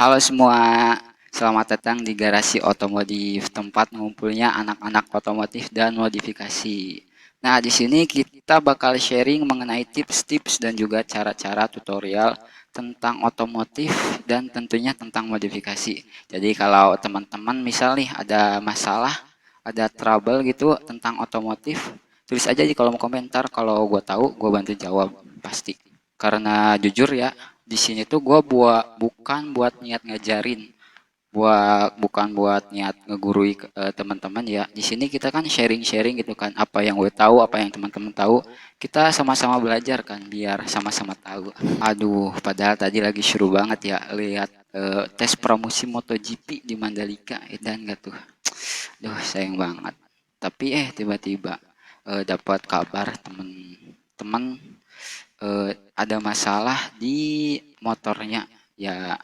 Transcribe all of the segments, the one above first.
Halo semua, selamat datang di Garasi Otomotif, tempat ngumpulnya anak-anak otomotif dan modifikasi. Nah, di sini kita bakal sharing mengenai tips-tips dan juga cara-cara tutorial tentang otomotif dan tentunya tentang modifikasi. Jadi kalau teman-teman misal nih ada masalah, ada trouble gitu tentang otomotif, tulis aja di kolom komentar. Kalau gue tahu, gue bantu jawab pasti. Karena jujur ya, di sini tuh gue bukan buat niat ngajarin, bukan buat niat ngegurui teman-teman ya. Di sini kita kan sharing-sharing gitu kan, apa yang gue tahu, apa yang teman-teman tahu, kita sama-sama belajar kan, biar sama-sama tahu. Aduh, padahal tadi lagi seru banget ya lihat tes pramusim MotoGP di Mandalika, dan gak tuh. Duh, sayang banget. Tapi tiba-tiba dapat kabar teman-teman ada masalah di motornya. Ya,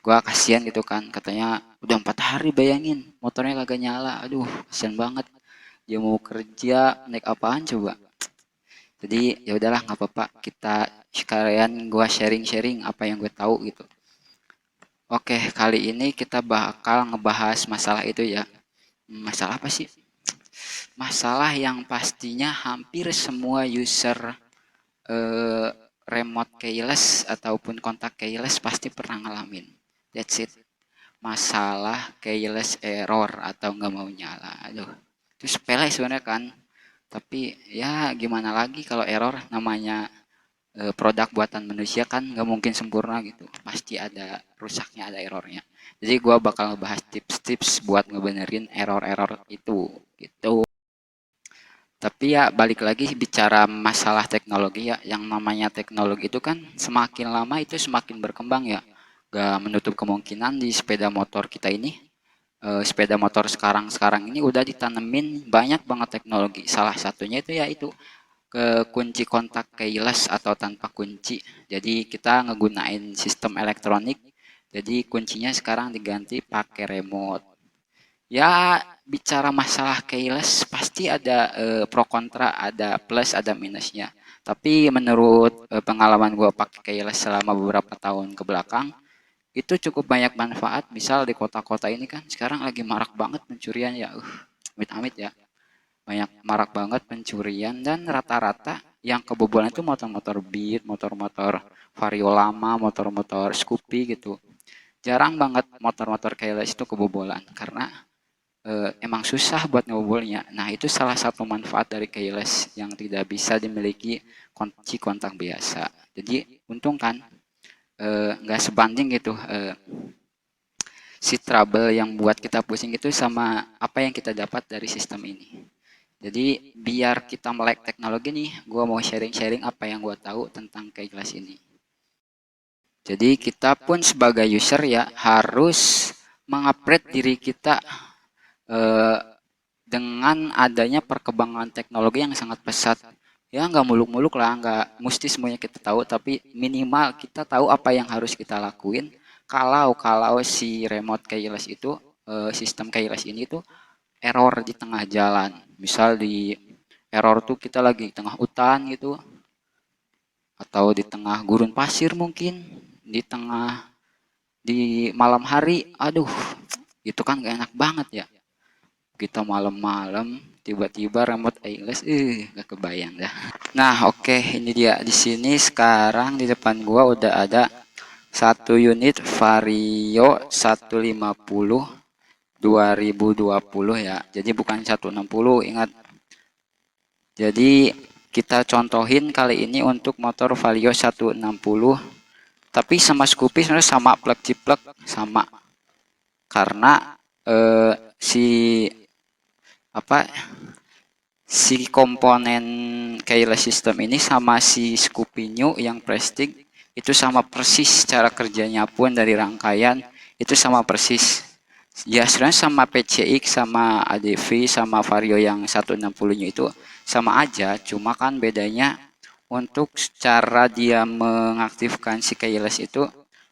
gua kasihan gitu kan, katanya udah 4 hari bayangin motornya kagak nyala. Aduh, kasihan banget, dia mau kerja naik apaan coba. Jadi ya udahlah, nggak apa-apa, kita sekalian gua sharing-sharing apa yang gue tahu gitu. Oke, kali ini kita bakal ngebahas masalah itu ya. Masalah apa sih? Masalah yang pastinya hampir semua user eh, remote keyless ataupun kontak keyless pasti pernah ngalamin. That's it. Masalah keyless error atau nggak mau nyala. Aduh, itu sepele sebenarnya kan. Tapi ya gimana lagi, kalau error namanya produk buatan manusia kan nggak mungkin sempurna gitu. Pasti ada rusaknya, ada errornya. Jadi gua bakal ngebahas tips-tips buat ngebenerin error-error itu gitu. Tapi ya balik lagi bicara masalah teknologi ya, yang namanya teknologi itu kan semakin lama itu semakin berkembang ya. Gak menutup kemungkinan di sepeda motor kita ini, sepeda motor sekarang ini udah ditanemin banyak banget teknologi. Salah satunya itu ya itu ke kunci kontak keyless atau tanpa kunci. Jadi kita ngegunain sistem elektronik. Jadi kuncinya sekarang diganti pakai remote. Ya, bicara masalah keyless pasti ada pro kontra, ada plus, ada minusnya. Tapi menurut pengalaman gue pakai keyless selama beberapa tahun ke belakang, itu cukup banyak manfaat. Misal di kota-kota ini kan sekarang lagi marak banget pencurian ya. Amit-amit ya. Banyak marak banget pencurian, dan rata-rata yang kebobolan itu motor-motor Beat, motor-motor Vario lama, motor-motor Scoopy gitu. Jarang banget motor-motor keyless itu kebobolan karena emang susah buat ngobolnya. Nah, itu salah satu manfaat dari keyless yang tidak bisa dimiliki kunci kontak biasa. Jadi untung kan, nggak sebanding gitu si trouble yang buat kita pusing itu sama apa yang kita dapat dari sistem ini. Jadi biar kita melek teknologi nih, gue mau sharing-sharing apa yang gue tahu tentang keyless ini. Jadi kita pun sebagai user ya harus mengupgrade diri kita eh, dengan adanya perkembangan teknologi yang sangat pesat. Ya nggak muluk-muluk lah, nggak mesti semuanya kita tahu, tapi minimal kita tahu apa yang harus kita lakuin kalau kalau si remote keyless itu, sistem keyless ini tuh error di tengah jalan. Misal di error tuh kita lagi di tengah hutan gitu, atau di tengah gurun pasir mungkin, di malam hari. Aduh, itu kan gak enak banget ya. Kita malam-malam tiba-tiba remote keyless, gak kebayang dah. Nah, oke, ini dia. Di sini sekarang di depan gua udah ada satu unit Vario 150 2020 ya. Jadi bukan 160, ingat. Jadi kita contohin kali ini untuk motor Vario 160. Tapi sama Scoopy sebenarnya sama, plug ciplek sama. Karena si apa si komponen keyless system ini sama si Scoopy New yang Prestige itu sama persis, cara kerjanya pun dari rangkaian itu sama persis. Ya sebenarnya sama PCX, sama ADV, sama Vario yang 160 nya itu sama aja, cuma kan bedanya untuk cara dia mengaktifkan si keyless itu.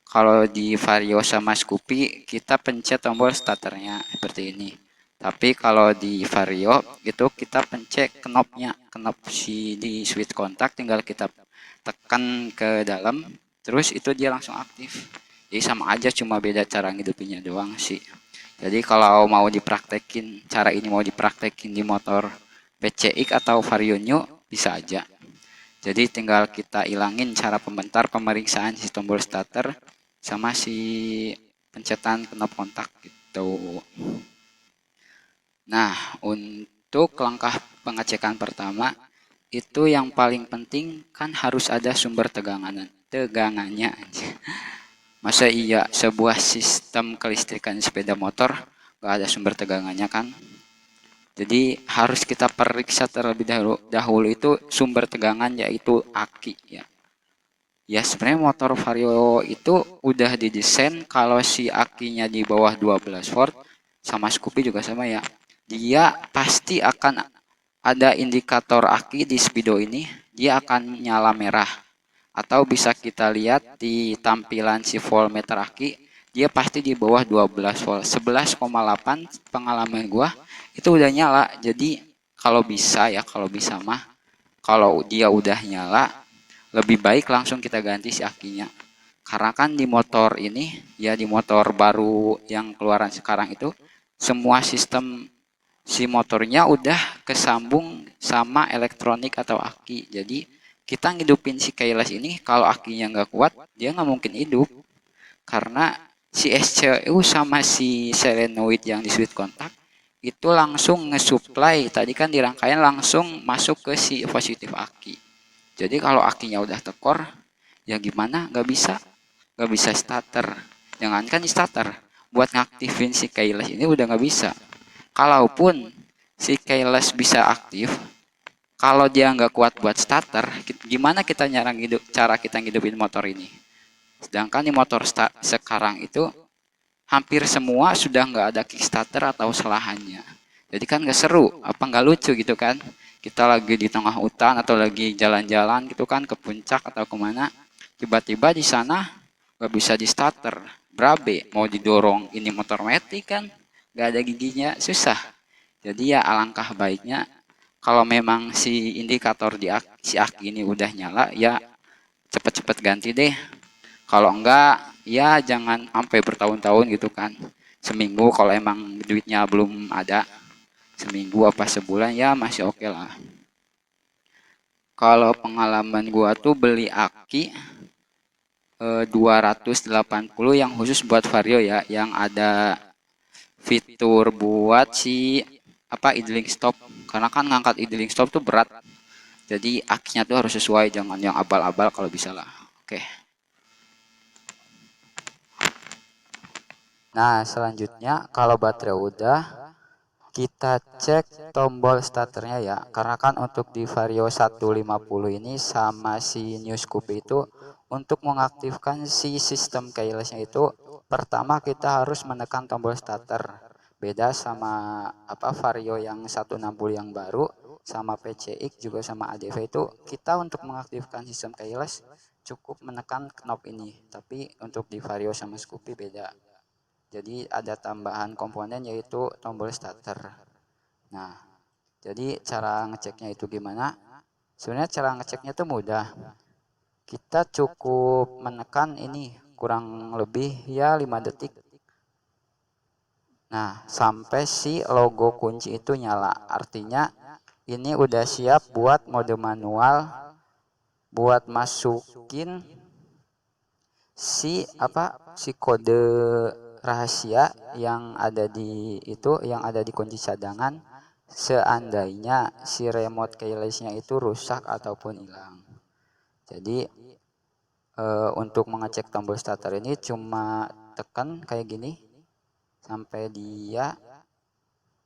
Kalau di Vario sama Scoopy kita pencet tombol starternya seperti ini. Tapi kalau di Vario itu kita pencet knopnya, knop si di switch kontak, tinggal kita tekan ke dalam, terus itu dia langsung aktif. Jadi sama aja, cuma beda cara ngidupinnya doang sih. Jadi kalau mau dipraktekin cara ini, mau dipraktekin di motor PCX atau Vario New bisa aja. Jadi tinggal kita ilangin cara pembentar, pemeriksaan si tombol starter sama si pencetan knop kontak gitu. Nah, untuk langkah pengecekan pertama itu yang paling penting kan harus ada sumber tegangannya. Masa iya sebuah sistem kelistrikan sepeda motor gak ada sumber tegangannya kan? Jadi harus kita periksa terlebih dahulu itu sumber tegangan, yaitu aki ya. Ya sebenarnya motor Vario itu udah didesain kalau si akinya di bawah 12 volt, sama Scoopy juga sama ya. Dia pasti akan ada indikator aki di speedo ini, dia akan nyala merah. Atau bisa kita lihat di tampilan si voltmeter aki, dia pasti di bawah 12 volt. 11,8 pengalaman gua itu udah nyala. Jadi kalau bisa ya, kalau bisa mah kalau dia udah nyala lebih baik langsung kita ganti si akinya. Karena kan di motor ini ya, di motor baru yang keluaran sekarang itu semua sistem si motornya udah kesambung sama elektronik atau aki. Jadi kita ngidupin si keyless ini kalau akinya nggak kuat dia nggak mungkin hidup, karena si SCU sama si solenoid yang di switch kontak itu langsung ngesupply, tadi kan di rangkaian langsung masuk ke si positif aki. Jadi kalau akinya udah tekor ya gimana, nggak bisa starter. Jangankan di starter, buat ngaktifin si keyless ini udah nggak bisa. Kalaupun si keyless bisa aktif, kalau dia nggak kuat buat starter, gimana kita cara kita ngidupin motor ini? Sedangkan di motor sekarang itu hampir semua sudah nggak ada kickstarter atau selahannya. Jadi kan nggak seru, apa nggak lucu gitu kan? Kita lagi di tengah hutan atau lagi jalan-jalan gitu kan ke puncak atau kemana, tiba-tiba di sana nggak bisa di starter, berabe, mau didorong ini motor metik kan, nggak ada giginya, susah. Jadi ya alangkah baiknya kalau memang si indikator si aki ini udah nyala ya cepet-cepet ganti deh. Kalau enggak ya jangan sampai bertahun-tahun gitu kan. Seminggu kalau emang duitnya belum ada, seminggu apa sebulan ya masih oke lah. Kalau pengalaman gua tuh beli aki 280 yang khusus buat Vario ya, yang ada fitur buat si idling stop, karena kan ngangkat idling stop tuh berat. Jadi akinya tuh harus sesuai, jangan yang abal-abal kalau bisa lah. Oke. Nah, selanjutnya kalau baterai udah, kita cek tombol starternya ya. Karena kan untuk di Vario 150 ini sama si New Scoopy itu untuk mengaktifkan si sistem keylessnya itu pertama kita harus menekan tombol starter. Beda sama Vario yang 160 yang baru, sama PCX juga sama ADV itu kita untuk mengaktifkan sistem keyless cukup menekan knob ini. Tapi untuk di Vario sama Scoopy beda. Jadi ada tambahan komponen yaitu tombol starter. Nah, jadi cara ngeceknya itu gimana? Sebenarnya cara ngeceknya itu mudah. Kita cukup menekan ini kurang lebih ya 5 detik. Nah, sampai si logo kunci itu nyala. Artinya ini udah siap buat mode manual, buat masukin si kode rahasia yang ada di kunci cadangan seandainya si remote keylessnya itu rusak ataupun hilang. Jadi untuk mengecek tombol starter ini cuma tekan kayak gini sampai dia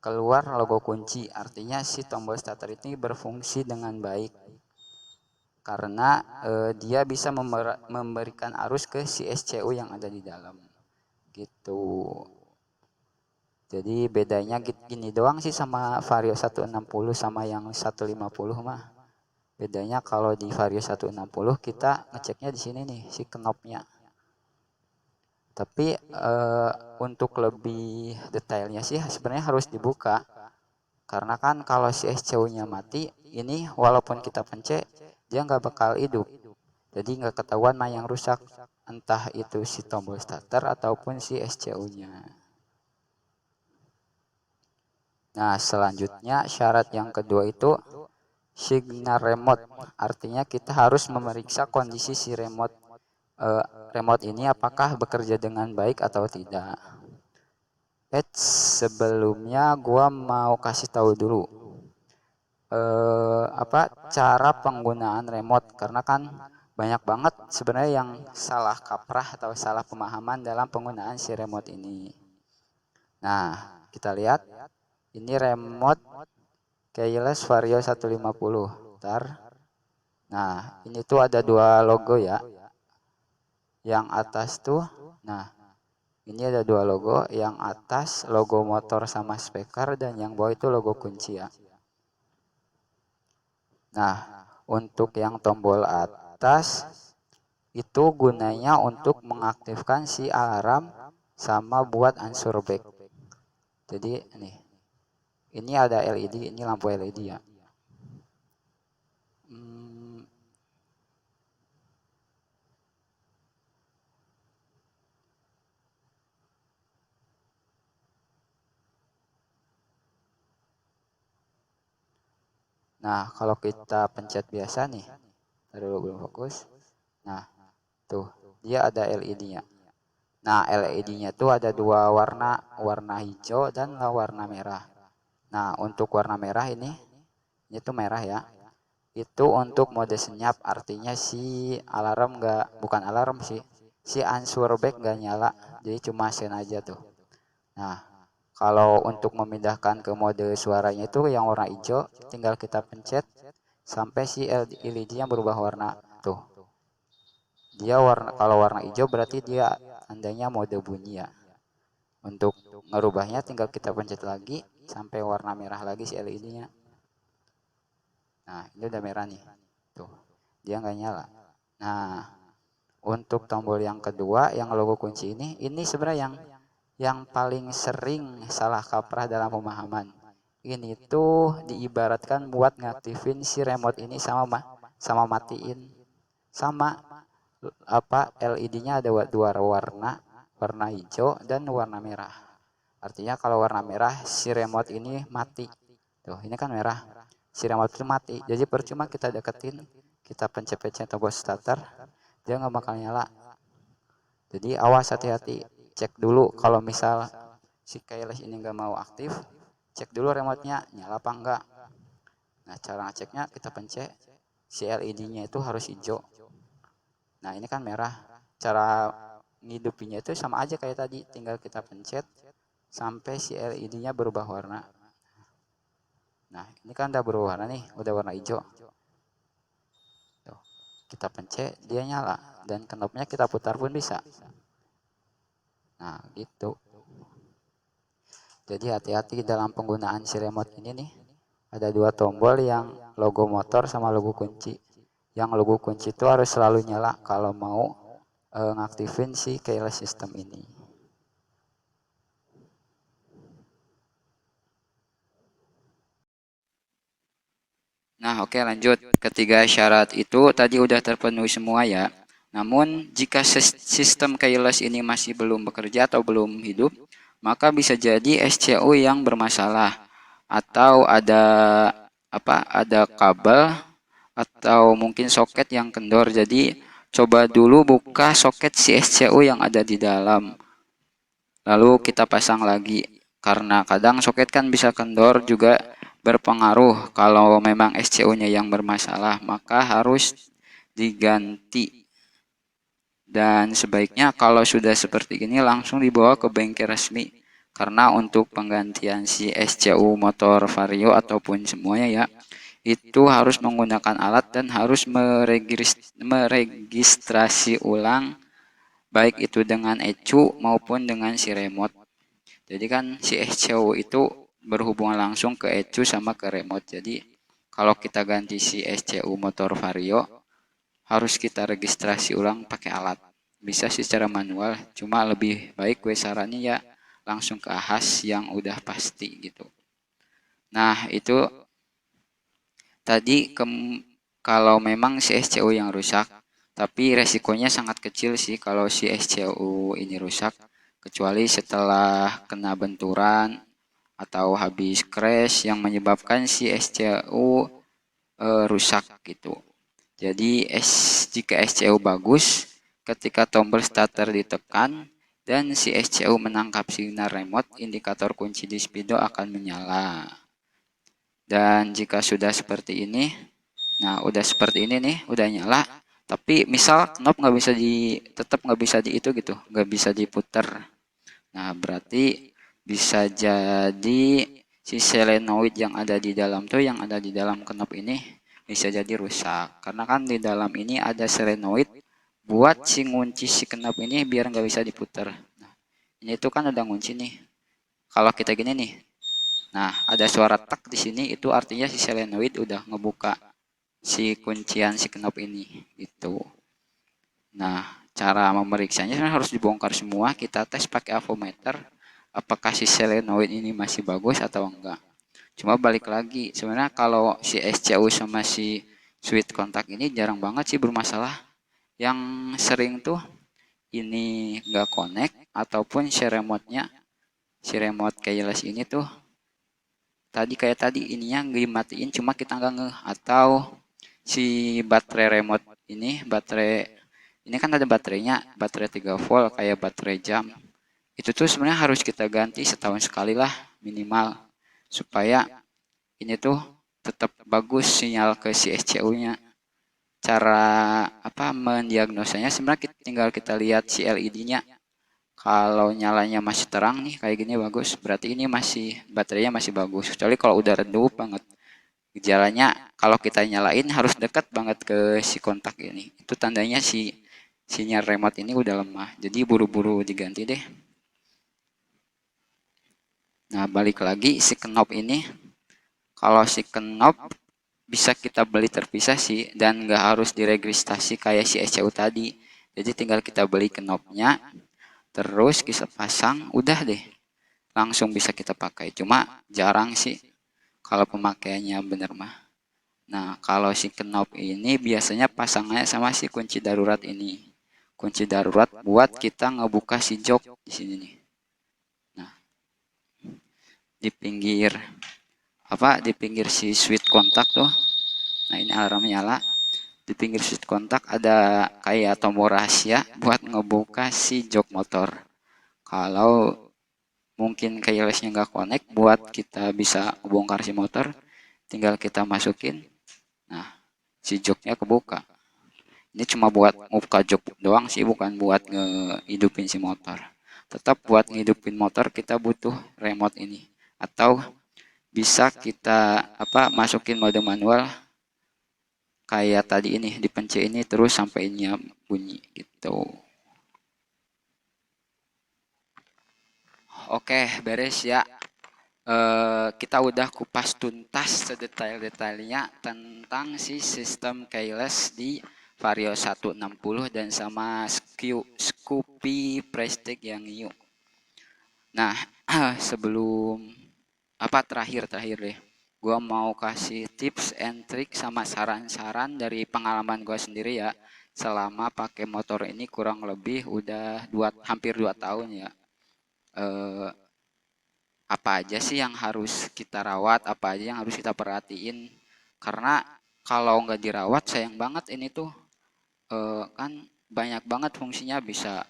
keluar logo kunci, artinya si tombol starter ini berfungsi dengan baik karena dia bisa memberikan arus ke si SCU yang ada di dalam gitu. Jadi bedanya gini doang sih sama Vario 160 sama yang 150 mah. Bedanya kalau di Vario 160 kita ngeceknya di sini nih si knobnya. Tapi untuk lebih detailnya sih sebenarnya harus dibuka. Karena kan kalau si SCU-nya mati, ini walaupun kita pencet dia nggak bakal hidup. Jadi nggak ketahuan mana yang rusak, entah itu si tombol starter ataupun si SCU-nya. Nah, selanjutnya syarat yang kedua itu signal remote. Artinya kita harus memeriksa kondisi si eh, remote ini apakah bekerja dengan baik atau tidak. Sebelumnya gua mau kasih tahu dulu cara penggunaan remote, karena kan banyak banget sebenarnya yang salah kaprah atau salah pemahaman dalam penggunaan si remote ini. Nah, kita lihat ini remote keyless Vario 150. Ntar. Nah, ini tuh ada dua logo ya. Yang atas tuh, nah, ini ada dua logo. Yang atas logo motor sama speaker, dan yang bawah itu logo kunci ya. Nah, untuk yang tombol atas itu gunanya untuk mengaktifkan si alarm sama buat unsur back. Jadi ini ada LED, ini lampu LED ya. Nah, kalau kita pencet biasa nih, taruh belum fokus. Nah, tuh dia ada LED-nya. Nah, LED-nya tuh ada dua warna, warna hijau dan warna merah. Nah, untuk warna merah ini tuh merah ya. Itu untuk mode senyap, artinya si alarm bukan alarm sih, si unsur back nggak nyala, jadi cuma sen aja tuh. Nah, kalau untuk memindahkan ke mode suaranya itu yang warna hijau, tinggal kita pencet sampai si LED-nya berubah warna tuh. Dia kalau warna hijau berarti dia tandanya mode bunyi ya. Untuk ngerubahnya tinggal kita pencet lagi sampai warna merah lagi si LED-nya. Nah, ini udah merah nih. Tuh. Dia nggak nyala. Nah, untuk tombol yang kedua yang logo kunci ini sebenarnya yang paling sering salah kaprah dalam pemahaman. Ini tuh diibaratkan buat ngaktifin si remote ini sama matiin. Sama LED-nya ada dua warna, warna hijau dan warna merah. Artinya kalau warna merah si remote ini mati. Tuh, ini kan merah. Si remote itu mati. Jadi percuma kita deketin, kita pencet-pencet tombol starter, dia nggak bakal nyala. Jadi awas, hati-hati. Cek dulu kalau misal si keyless ini nggak mau aktif, cek dulu remote-nya nyala apa enggak. Nah, cara ngeceknya kita pencet si LED-nya itu harus hijau. Nah, ini kan merah. Cara ngidupinya itu sama aja kayak tadi, tinggal kita pencet sampai si LED-nya berubah warna. Nah, ini kan udah berubah warna nih, udah warna hijau. Tuh, kita pencet, dia nyala. Dan knopnya kita putar pun bisa. Nah, gitu. Jadi hati-hati dalam penggunaan si remote ini nih. Ada dua tombol yang logo motor sama logo kunci. Yang logo kunci itu harus selalu nyala kalau mau ngaktifin si keyless system ini. Nah, oke, lanjut. Ketiga syarat itu tadi udah terpenuhi semua ya. Namun, jika sistem keyless ini masih belum bekerja atau belum hidup, maka bisa jadi SCU yang bermasalah atau ada kabel atau mungkin soket yang kendor. Jadi, coba dulu buka soket si SCU yang ada di dalam. Lalu kita pasang lagi. Karena kadang soket kan bisa kendor juga berpengaruh. Kalau memang SCU-nya yang bermasalah, maka harus diganti. Dan sebaiknya kalau sudah seperti ini langsung dibawa ke bengkel resmi. Karena untuk penggantian si SCU motor Vario ataupun semuanya ya, itu harus menggunakan alat dan harus meregistrasi ulang, baik itu dengan ECU maupun dengan si remote. Jadi kan si SCU itu berhubungan langsung ke ECU sama ke remote. Jadi kalau kita ganti si SCU motor Vario, harus kita registrasi ulang pakai alat. Bisa sih secara manual, cuma lebih baik gue sarannya ya langsung ke ahas yang udah pasti gitu. Nah, itu tadi kalau memang si SCU yang rusak, Tapi resikonya sangat kecil sih kalau si SCU ini rusak, kecuali setelah kena benturan atau habis crash yang menyebabkan si SCU rusak gitu. Jadi jika SCU bagus, ketika tombol starter ditekan dan si SCU menangkap sinyal remote, indikator kunci di Speedo akan menyala. Dan jika sudah seperti ini, nah udah seperti ini nih, udah nyala, tapi misal knob nggak bisa tetap nggak bisa di itu gitu, nggak bisa diputer. Nah berarti bisa jadi si solenoid yang ada di dalam tuh, yang ada di dalam knob ini bisa jadi rusak. Karena kan di dalam ini ada solenoid buat si ngunci si knob ini biar nggak bisa diputer. Nah, ini tuh kan udah ngunci nih. Kalau kita gini nih, nah ada suara tak di sini, itu artinya si solenoid udah ngebuka si kuncian si knob ini itu. Nah, cara memeriksanya sebenarnya harus dibongkar semua. Kita tes pakai avometer apakah si solenoid ini masih bagus atau enggak. Cuma balik lagi, sebenarnya kalau si SCU sama si switch kontak ini jarang banget sih bermasalah. Yang sering tuh ini enggak connect ataupun si remote keyless ini tuh kayak tadi ininya nggak dimatiin cuma kita nggak ngeh, atau si baterai remote ini kan ada baterainya, baterai 3 volt kayak baterai jam. Itu tuh sebenarnya harus kita ganti setahun sekali lah minimal, supaya ini tuh tetap bagus sinyal ke si SCU-nya. Cara apa mendiagnosanya sebenarnya tinggal kita lihat si LED-nya. Kalau nyalanya masih terang nih kayak gini bagus, berarti ini masih baterainya masih bagus. Kecuali kalau udah redup banget, gejalanya kalau kita nyalain harus dekat banget ke si kontak ini. Itu tandanya si sinyal remote ini udah lemah. Jadi buru-buru diganti deh. Nah, balik lagi si knob ini. Kalau si knob bisa kita beli terpisah sih dan nggak harus diregistrasi kayak si SCU tadi. Jadi tinggal kita beli knobnya, terus kita pasang, udah deh. Langsung bisa kita pakai. Cuma jarang sih kalau pemakaiannya bener mah. Nah, kalau si knob ini biasanya pasangnya sama si kunci darurat ini. Kunci darurat buat kita ngebuka si jok di sini nih. Nah, di pinggir si switch kontak tuh. Nah, ini alarm nyala. Di pinggir switch kontak ada kayak tombol rahasia buat ngebuka si jok motor. Kalau mungkin keylessnya nggak connect, buat kita bisa bongkar si motor, tinggal kita masukin. Nah, si joknya kebuka. Ini cuma buat ngebuka jok doang sih, bukan buat ngehidupin si motor. Tetap buat ngehidupin motor kita butuh remote ini. Atau bisa kita masukin mode manual kayak tadi ini, dipencet ini terus sampai ini bunyi gitu. Oke, beres ya. Kita udah kupas tuntas sedetail-detailnya tentang si sistem keyless di Vario 160 dan sama Scoopy Prestige yang new. Nah, sebelum terakhir deh, gua mau kasih tips and trick sama saran-saran dari pengalaman gua sendiri ya, selama pakai motor ini kurang lebih udah hampir 2 tahun ya. Apa aja sih yang harus kita rawat, apa aja yang harus kita perhatiin, karena kalau nggak dirawat sayang banget ini tuh. Kan banyak banget fungsinya, bisa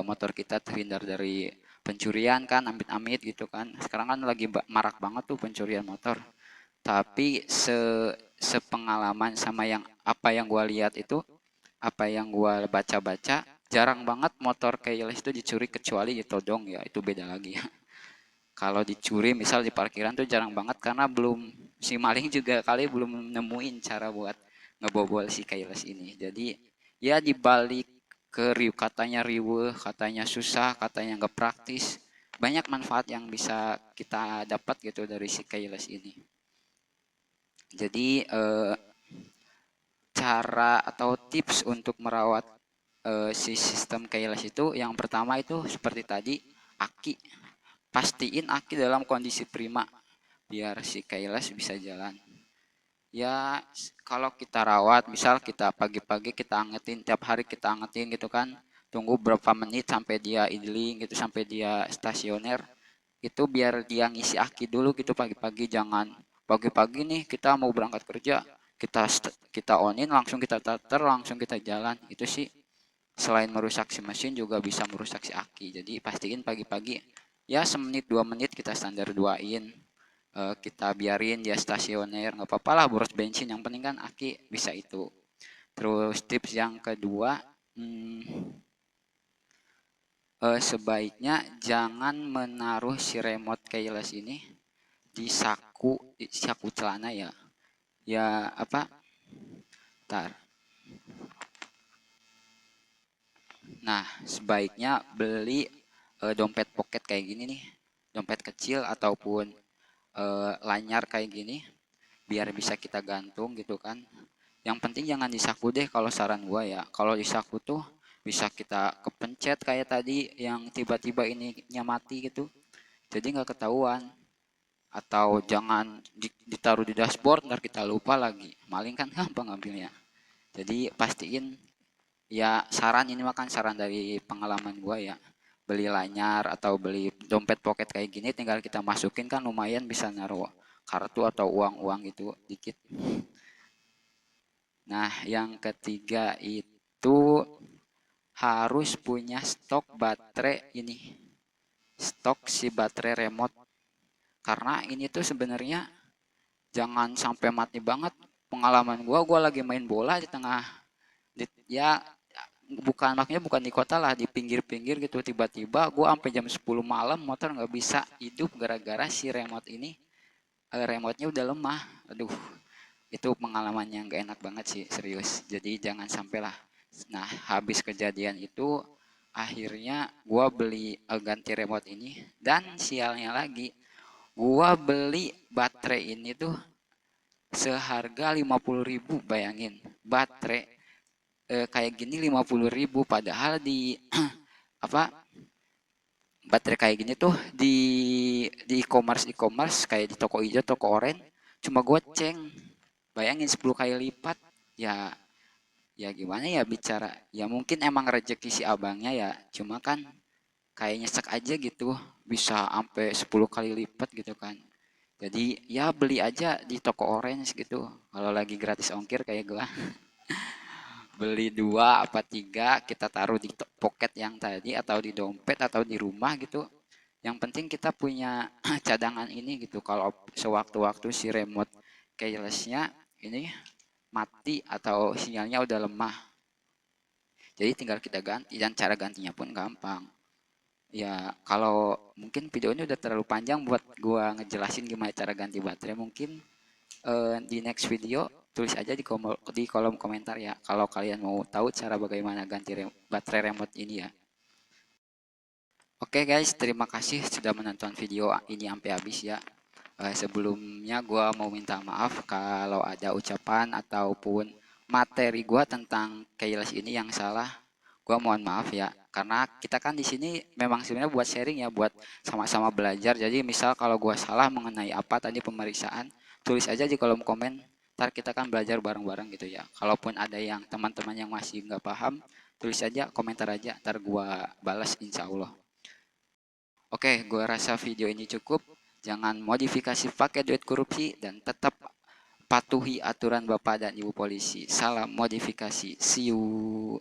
motor kita terhindar dari pencurian kan, amit-amit gitu kan. Sekarang kan lagi marak banget tuh pencurian motor. Tapi sepengalaman sama apa yang gua lihat itu, apa yang gua baca-baca, jarang banget motor keyless itu dicuri kecuali ditodong ya, itu beda lagi ya. Kalau dicuri misal di parkiran tuh jarang banget, karena si maling juga kali belum nemuin cara buat ngebobol si keyless ini. Jadi ya dibalik katanya riweuh, katanya susah, katanya nggak praktis, banyak manfaat yang bisa kita dapat gitu dari si keyless ini. Jadi cara atau tips untuk merawat si sistem keyless itu, yang pertama itu seperti tadi, aki. Pastiin aki dalam kondisi prima biar si keyless bisa jalan. Ya, kalau kita rawat, misal kita pagi-pagi kita angetin, tiap hari kita angetin gitu kan, tunggu berapa menit sampai dia idling gitu, sampai dia stasioner, itu biar dia ngisi aki dulu gitu pagi-pagi. Jangan pagi-pagi nih kita mau berangkat kerja, kita onin langsung kita starter, langsung kita jalan. Itu sih selain merusak si mesin juga bisa merusak si aki. Jadi pastiin pagi-pagi ya semenit 2 menit kita standar duain. Kita biarin dia stasioner, nggak apa-apa lah boros bensin, yang penting kan aki bisa itu. Terus tips yang kedua, sebaiknya jangan menaruh si remote keyless ini di saku celana ya. Ya apa? Tar. Nah, sebaiknya beli dompet pocket kayak gini nih, dompet kecil ataupun lanyar kayak gini, biar bisa kita gantung gitu kan. Yang penting jangan di saku deh kalau saran gua ya. Kalau di saku tuh bisa kita kepencet kayak tadi yang tiba-tiba ininya mati gitu. Jadi nggak ketahuan. Atau jangan ditaruh di dashboard ntar kita lupa lagi. Maling kan gampang ngambilnya. Jadi pastiin ya, saran ini makan saran dari pengalaman gua ya. Beli lanyar atau beli dompet pocket kayak gini tinggal kita masukin kan lumayan bisa naruh kartu atau uang-uang gitu dikit. Nah, yang ketiga itu harus punya stok baterai ini. Stok si baterai remote. Karena ini tuh sebenarnya jangan sampai mati banget. Pengalaman gua lagi main bola di tengah ya bukan, makanya bukan di kota lah, di pinggir-pinggir gitu, tiba-tiba gua sampai jam 10 malam motor nggak bisa hidup gara-gara si remote ini, remote-nya udah lemah. Aduh, itu pengalaman yang gak enak banget sih, serius. Jadi jangan sampai lah. Nah, habis kejadian itu akhirnya gua beli ganti remote ini, dan sialnya lagi gua beli baterai ini tuh seharga 50.000. Bayangin baterai kayak gini 50.000, padahal di apa, baterai kayak gini tuh di e-commerce kayak di toko hijau, toko oranye cuma goceng. Bayangin 10 kali lipat. Ya, ya gimana ya bicara, ya mungkin emang rezeki si abangnya ya, cuma kan kayak nyesek aja gitu, bisa sampai 10 kali lipat gitu kan. Jadi ya beli aja di toko orange gitu kalau lagi gratis ongkir kayak gua. Beli 2 apa 3 kita taruh di pocket yang tadi atau di dompet atau di rumah gitu. Yang penting kita punya cadangan ini gitu, kalau sewaktu-waktu si remote keylessnya ini mati atau sinyalnya udah lemah, jadi tinggal kita ganti, dan cara gantinya pun gampang. Ya kalau mungkin video ini udah terlalu panjang buat gua ngejelasin gimana cara ganti baterai, mungkin di next video tulis aja di kolom komentar ya kalau kalian mau tahu cara bagaimana ganti baterai remote ini ya. Oke guys, terima kasih sudah menonton video ini sampai habis ya. Sebelumnya gue mau minta maaf kalau ada ucapan ataupun materi gue tentang keyless ini yang salah. Gue mohon maaf ya, karena kita kan di sini memang sebenarnya buat sharing ya, buat sama-sama belajar. Jadi misal kalau gue salah mengenai apa tadi pemeriksaan, tulis aja di kolom komen. Ntar kita kan belajar bareng-bareng gitu ya. Kalaupun ada yang teman-teman yang masih nggak paham, tulis aja, komentar aja. Ntar gue balas insya Allah. Oke, gua rasa video ini cukup. Jangan modifikasi pakai duit korupsi dan tetap patuhi aturan Bapak dan Ibu polisi. Salam modifikasi. See you.